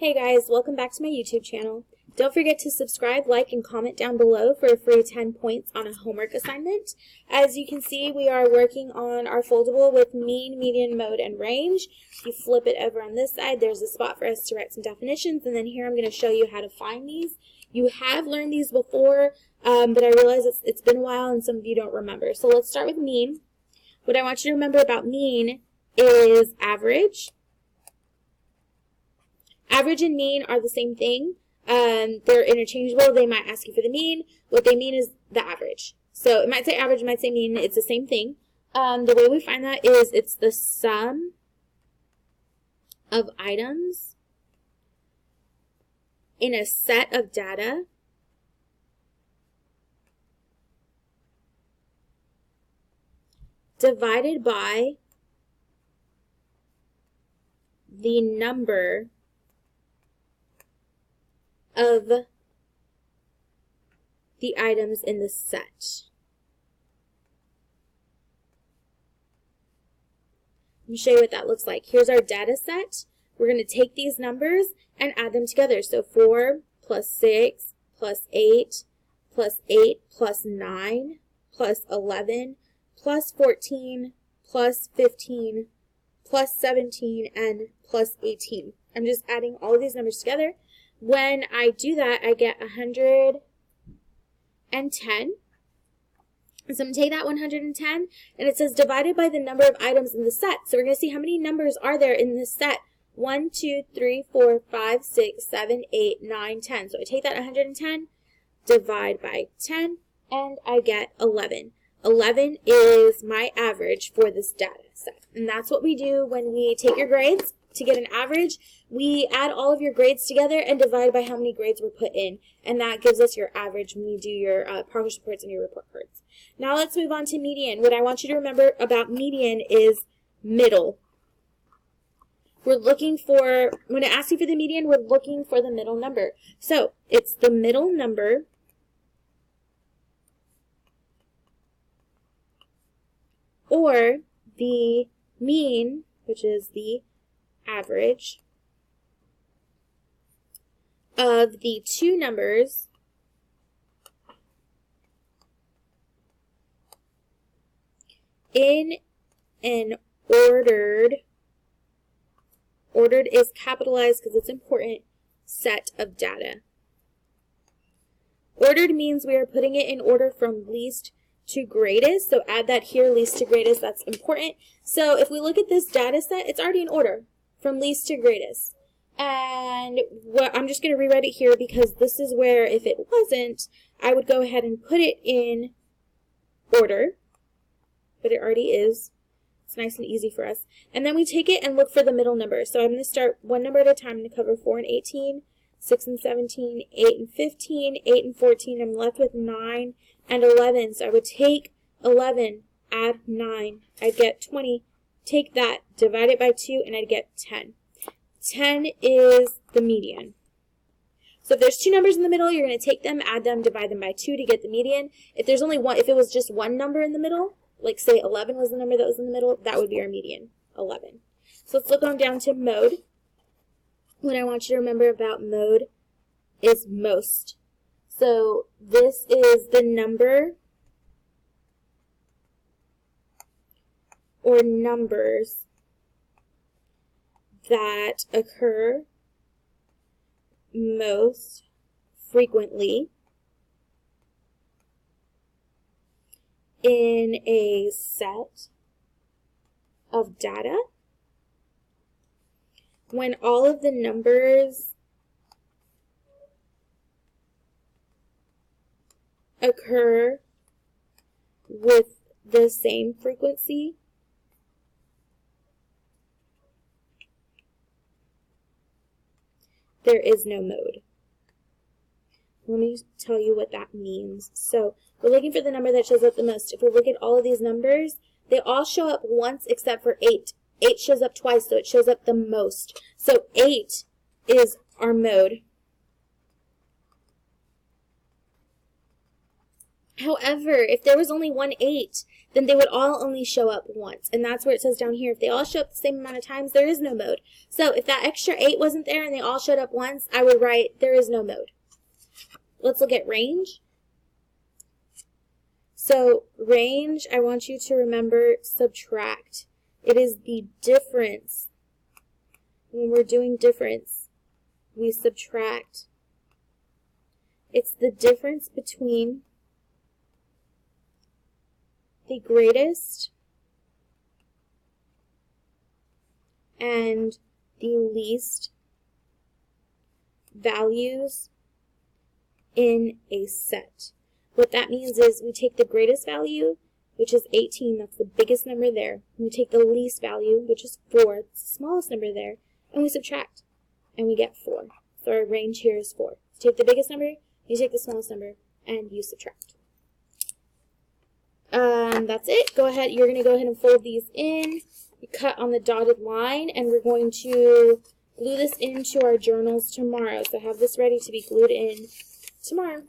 Hey guys, welcome back to my YouTube channel. Don't forget to subscribe, like, and comment down below for a free 10 points on a homework assignment. As you can see, we are working on our foldable with mean, median, mode, and range. If you flip it over on this side, there's a spot for us to write some definitions, and then here I'm going to show you how to find these. You have learned these before, but I realize it's been a while and some of you don't remember. So let's start with mean. What I want you to remember about mean is average. Average and mean are the same thing. They're interchangeable. They might ask you for the mean. What they mean is the average. So it might say average, it might say mean. It's the same thing. The way we find that is it's the sum of items in a set of data divided by the number of the items in the set. Let me show you what that looks like. Here's our data set. We're going to take these numbers and add them together. So 4 plus 6 plus 8 plus 8 plus 9 plus 11 plus 14 plus 15 plus 17 and plus 18. I'm just adding all of these numbers together. When I do that, I get 110. So I'm going to take that 110, and it says divided by the number of items in the set. So we're going to see how many numbers are there in this set. 1, 2, 3, 4, 5, 6, 7, 8, 9, 10. So I take that 110, divide by 10, and I get 11. 11 is my average for this data set. And that's what we do when we take your grades. To get an average, we add all of your grades together and divide by how many grades were put in. And that gives us your average when you do your progress reports and your report cards. Now let's move on to median. What I want you to remember about median is middle. We're looking for, when it asks you for the median, we're looking for the middle number. So it's the middle number or the mean, which is the average of the two numbers in an ordered is capitalized because it's important, set of data. Ordered means we are putting it in order from least to greatest, so add that here, least to greatest, that's important. So if we look at this data set, it's already in order from least to greatest. And I'm just going to rewrite it here because this is where, if it wasn't, I would go ahead and put it in order, but it already is. It's nice and easy for us. And then we take it and look for the middle number. So I'm going to start one number at a time. I'm going to cover 4 and 18, 6 and 17, 8 and 15, 8 and 14. I'm left with 9 and 11. So I would take 11, add 9. I'd get 20. Take that, divide it by 2, and I'd get 10. 10 is the median. So if there's two numbers in the middle, you're going to take them, add them, divide them by 2 to get the median. If there's only one, if it was just one number in the middle, like say 11 was the number that was in the middle, that would be our median, 11. So let's look on down to mode. What I want you to remember about mode is most. So this is the number or numbers that occur most frequently in a set of data when all of the numbers occur with the same frequency. There is no mode. Let me tell you what that means. So we're looking for the number that shows up the most. If we look at all of these numbers, they all show up once except for 8. 8 shows up twice, so it shows up the most. So 8 is our mode. However, if there was only one 8, then they would all only show up once. And that's where it says down here, if they all show up the same amount of times, there is no mode. So if that extra 8 wasn't there and they all showed up once, I would write there is no mode. Let's look at range. So range, I want you to remember subtract. It is the difference. When we're doing difference, we subtract. It's the difference between the greatest and the least values in a set. What that means is we take the greatest value, which is 18, that's the biggest number there. And we take the least value, which is 4, it's the smallest number there, and we subtract, and we get 4. So our range here is 4. So take the biggest number, you take the smallest number, and you subtract. That's it. Go ahead, you're going to go ahead and fold these in. You cut on the dotted line, and we're going to glue this into our journals tomorrow. So have this ready to be glued in tomorrow.